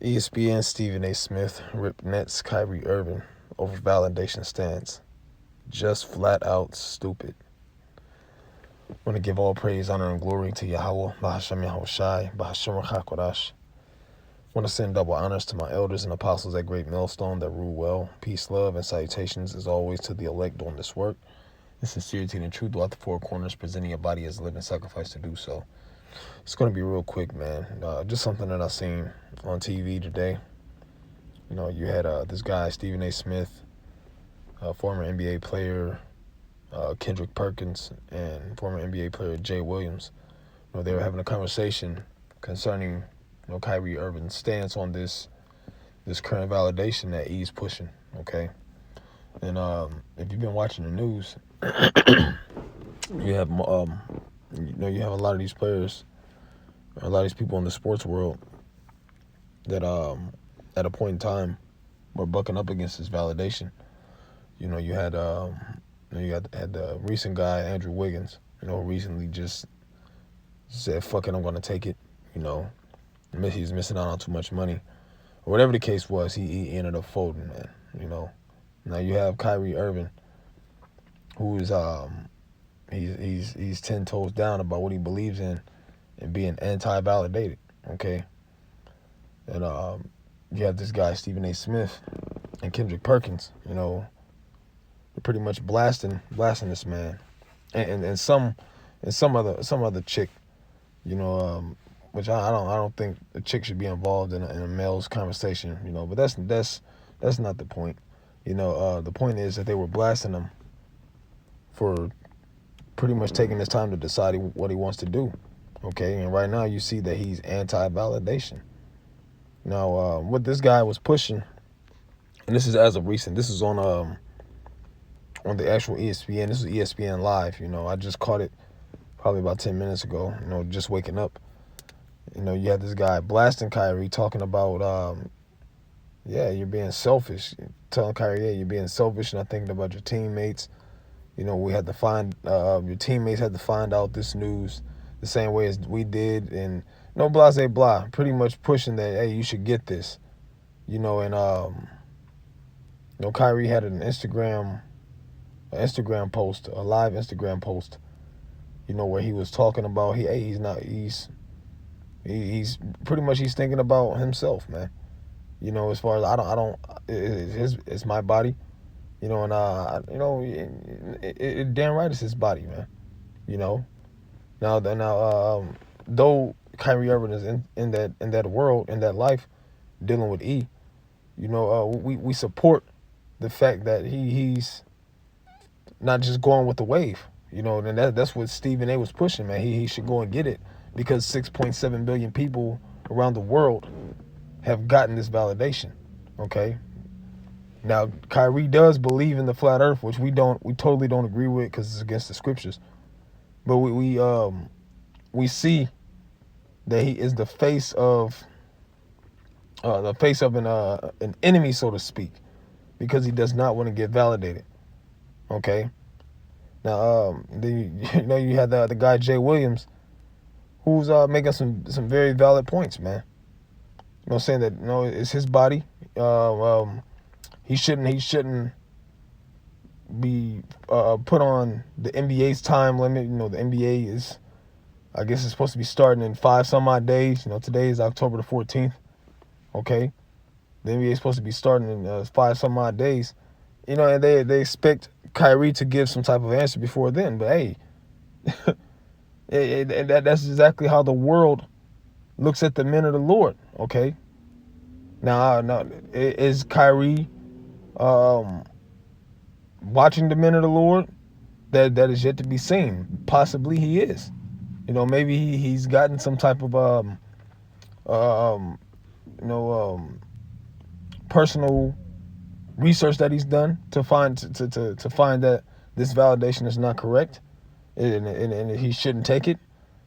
ESPN Stephen A. Smith ripped Nets Kyrie Irving over validation stance. Just flat out stupid. I want to give all praise, honor, and glory to Yahweh, Bahashem Yahushai, Bahashem Rachakodash. I want to send double honors to my elders and apostles at Great Millstone that rule well. Peace, love, and salutations as always to the elect doing this work. In sincerity and truth throughout the four corners, presenting your body as a living sacrifice to do so. It's going to be real quick, man. Just something that I seen on TV today. You had this guy, Stephen A. Smith, former NBA player, Kendrick Perkins, and former NBA player Jay Williams. They were having a conversation concerning Kyrie Irving's stance on this current validation that he's pushing. Okay, and if you've been watching the news, you have you have a lot of these players, a lot of these people in the sports world that at a point in time were bucking up against this validation. You had the recent guy Andrew Wiggins, recently just said, "Fuck it, I'm gonna take it." He's missing out on too much money, or whatever the case was. He ended up folding, man. Now you have Kyrie Irving, who is he's 10 toes down about what he believes in and being anti-validated. Okay, and you have this guy Stephen A. Smith and Kendrick Perkins. They're pretty much blasting this man, and some other chick, which I don't think a chick should be involved in a male's conversation, but that's not the point. The point is that they were blasting him for pretty much taking his time to decide what he wants to do. Okay, and right now you see that he's anti-validation. Now, what this guy was pushing, and this is as of recent, this is on the actual ESPN. This is ESPN Live. I just caught it probably about 10 minutes ago. Just waking up. You had this guy blasting Kyrie, talking about, you're being selfish. Telling Kyrie, yeah, you're being selfish, not thinking about your teammates. We had to find, your teammates had to find out this news the same way as we did, and blah, blah, blah. Pretty much pushing that, hey, you should get this. And Kyrie had an Instagram post, a live Instagram post, where he was talking about he's pretty much he's thinking about himself, man. As far as I don't it's my body, and it damn right it's his body, man. Now though Kyrie Irving is in that world, in that life, dealing with we support the fact that he's not just going with the wave, and that's what Stephen A. was pushing, man. He should go and get it because 6.7 billion people around the world have gotten this validation. Okay. Now Kyrie does believe in the flat Earth, which we totally don't agree with because it's against the scriptures. But we see that he is the face of an enemy, so to speak, because he does not want to get validated. Okay. Now, then you had the guy Jay Williams, who's making some very valid points, man. Saying that it's his body. He shouldn't be put on the NBA's time limit. The NBA is, I guess, it's supposed to be starting in 5 some odd days. Today is October the 14th. Okay, the NBA is supposed to be starting in 5 some odd days. And they expect Kyrie to give some type of answer before then. But hey, that's exactly how the world looks at the men of the Lord. Okay. Now, is Kyrie watching the men of the Lord? That is yet to be seen. Possibly he is. Maybe he's gotten some type of personal research that he's done to find that this validation is not correct, and he shouldn't take it.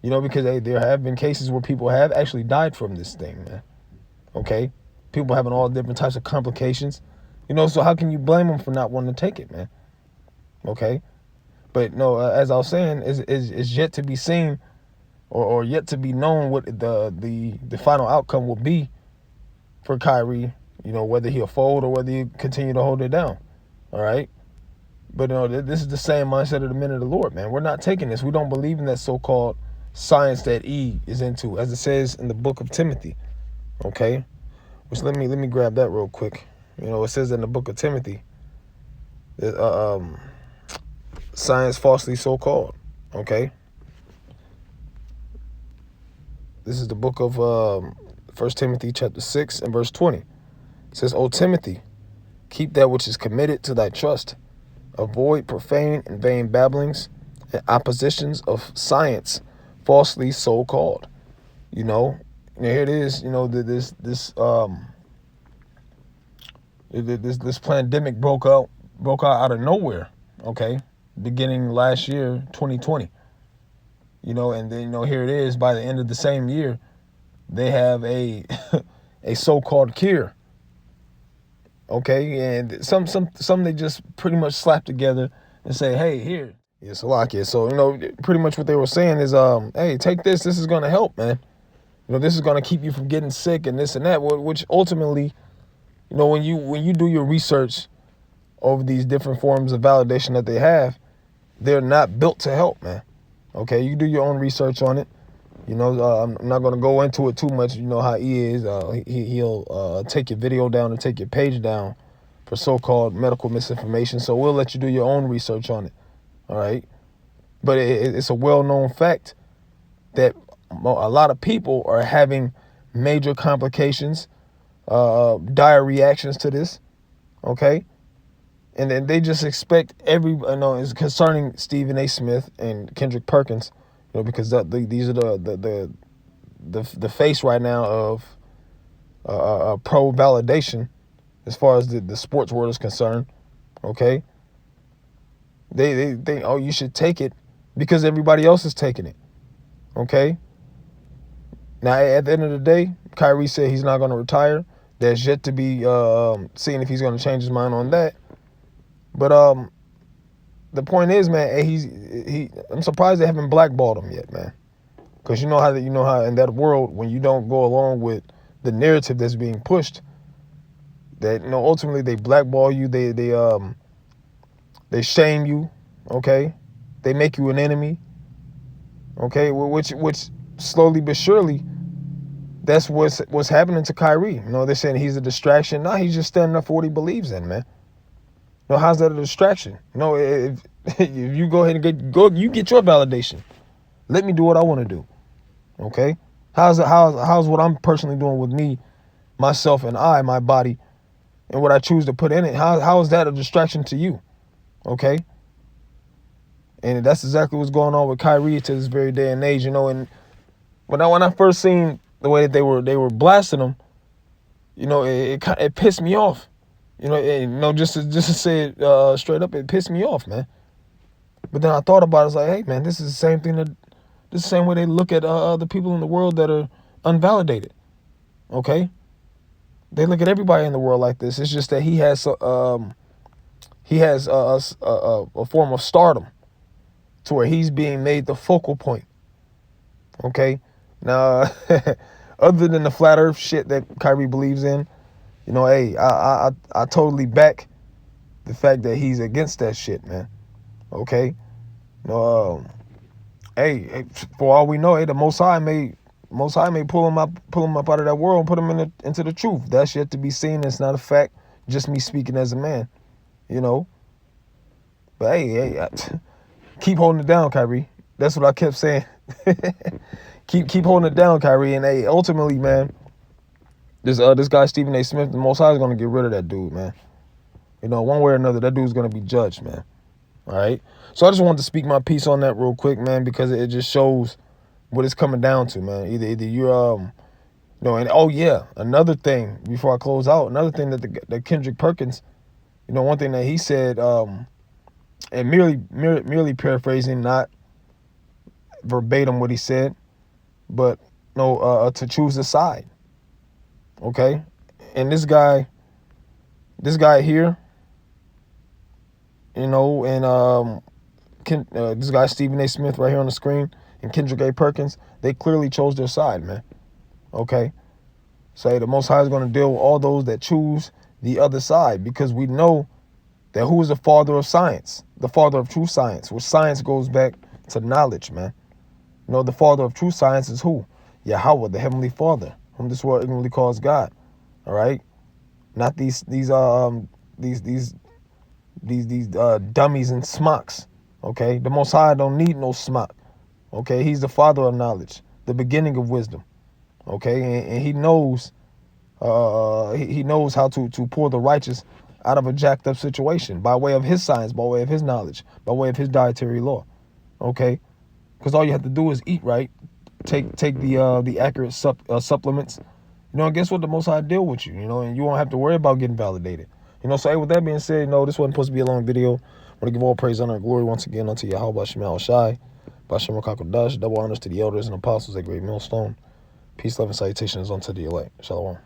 Because there have been cases where people have actually died from this thing, man. Okay, people having all different types of complications. So how can you blame them for not wanting to take it, man? Okay, but no, as I was saying, is yet to be seen, or yet to be known what the final outcome will be for Kyrie, whether he'll fold or whether he continue to hold it down. All right. But this is the same mindset of the men of the Lord, man. We're not taking this. We don't believe in that so-called science that E is into, as it says in the book of Timothy. Okay, which let me grab that real quick. It says in the book of Timothy, science falsely so-called. Okay, this is the book of 1 Timothy chapter 6 and verse 20. It says, "O Timothy, keep that which is committed to thy trust. Avoid profane and vain babblings and oppositions of science, falsely so called." Here it is. This pandemic broke out out of nowhere. Okay, beginning last year, 2020. And then here it is. By the end of the same year, they have a a so-called cure. Okay, and some they just pretty much slap together and say, "Hey, here." Yeah, Salakia. So pretty much what they were saying is, "Hey, take this. This is gonna help, man. This is gonna keep you from getting sick and this and that." Which ultimately, when you do your research over these different forms of validation that they have, they're not built to help, man. Okay, you do your own research on it. I'm not gonna go into it too much. You know how he is. He'll take your video down and take your page down for so-called medical misinformation. So we'll let you do your own research on it. All right. But it's a well-known fact that a lot of people are having major complications, dire reactions to this. Okay. And then they just expect it's concerning Stephen A. Smith and Kendrick Perkins, because these are the face right now of pro validation as far as the sports world is concerned. Okay, they think, oh, you should take it because everybody else is taking it. Okay. Now at the end of the day, Kyrie said he's not going to retire. There's yet to be seen if he's going to change his mind on that. But the point is, man, I'm surprised they haven't blackballed him yet, man. Because you know how in that world, when you don't go along with the narrative that's being pushed, that ultimately they blackball you, they shame you, okay? They make you an enemy, okay? Which slowly but surely, that's what's happening to Kyrie. They're saying he's a distraction. No, he's just standing up for what he believes in, man. How's that a distraction? If you go ahead and you get your validation. Let me do what I want to do. Okay? How's what I'm personally doing with me, myself, and my body, and what I choose to put in it? How is that a distraction to you? Okay? And that's exactly what's going on with Kyrie to this very day and age. And when I first seen the way that they were blasting him, it pissed me off. Just to say it straight up, it pissed me off, man. But then I thought about it. I was like, hey, man, this is the same thing this is the same way they look at the people in the world that are unvalidated. Okay, they look at everybody in the world like this. It's just that he has a form of stardom to where he's being made the focal point. Okay, now other than the flat Earth shit that Kyrie believes in. Hey, I totally back the fact that he's against that shit, man. Okay, hey, for all we know, hey, the Most High may pull him up out of that world and put him into the truth. That's yet to be seen. It's not a fact. Just me speaking as a man, But hey, keep holding it down, Kyrie. That's what I kept saying. keep holding it down, Kyrie. And hey, ultimately, man. This guy, Stephen A. Smith, the Most High is going to get rid of that dude, man. One way or another, that dude's going to be judged, man. All right? So I just wanted to speak my piece on that real quick, man, because it just shows what it's coming down to, man. Either you're, and oh, yeah, another thing, before I close out, another thing that Kendrick Perkins, one thing that he said, and merely paraphrasing, not verbatim what he said, but, to choose a side. Okay, and this guy here, and this guy Stephen A. Smith right here on the screen and Kendrick A. Perkins, they clearly chose their side, man. Okay, Say the Most High is going to deal with all those that choose the other side, because we know that who is the father of science? The father of true science, which science goes back to knowledge, man. You know, the father of true science is who? Yahweh, the heavenly Father, whom this world ignorantly calls God. All right, not these dummies and smocks. Okay, the Most High don't need no smock. Okay, he's the father of knowledge, the beginning of wisdom. Okay, and he knows he knows how to pull the righteous out of a jacked up situation by way of his science, by way of his knowledge, by way of his dietary law. Okay, because all you have to do is eat right, take the accurate supplements. You know, and guess what? The Most High deal with you. You know, and you won't have to worry about getting validated. You know, so hey, with that being said, this wasn't supposed to be a long video. I want to give all praise, honor, and glory once again unto Yahweh Shema Shai, Bashem Kakodash, double honors to the elders and apostles at Great Millstone. Peace, love, and salutations unto the elect. Shalom.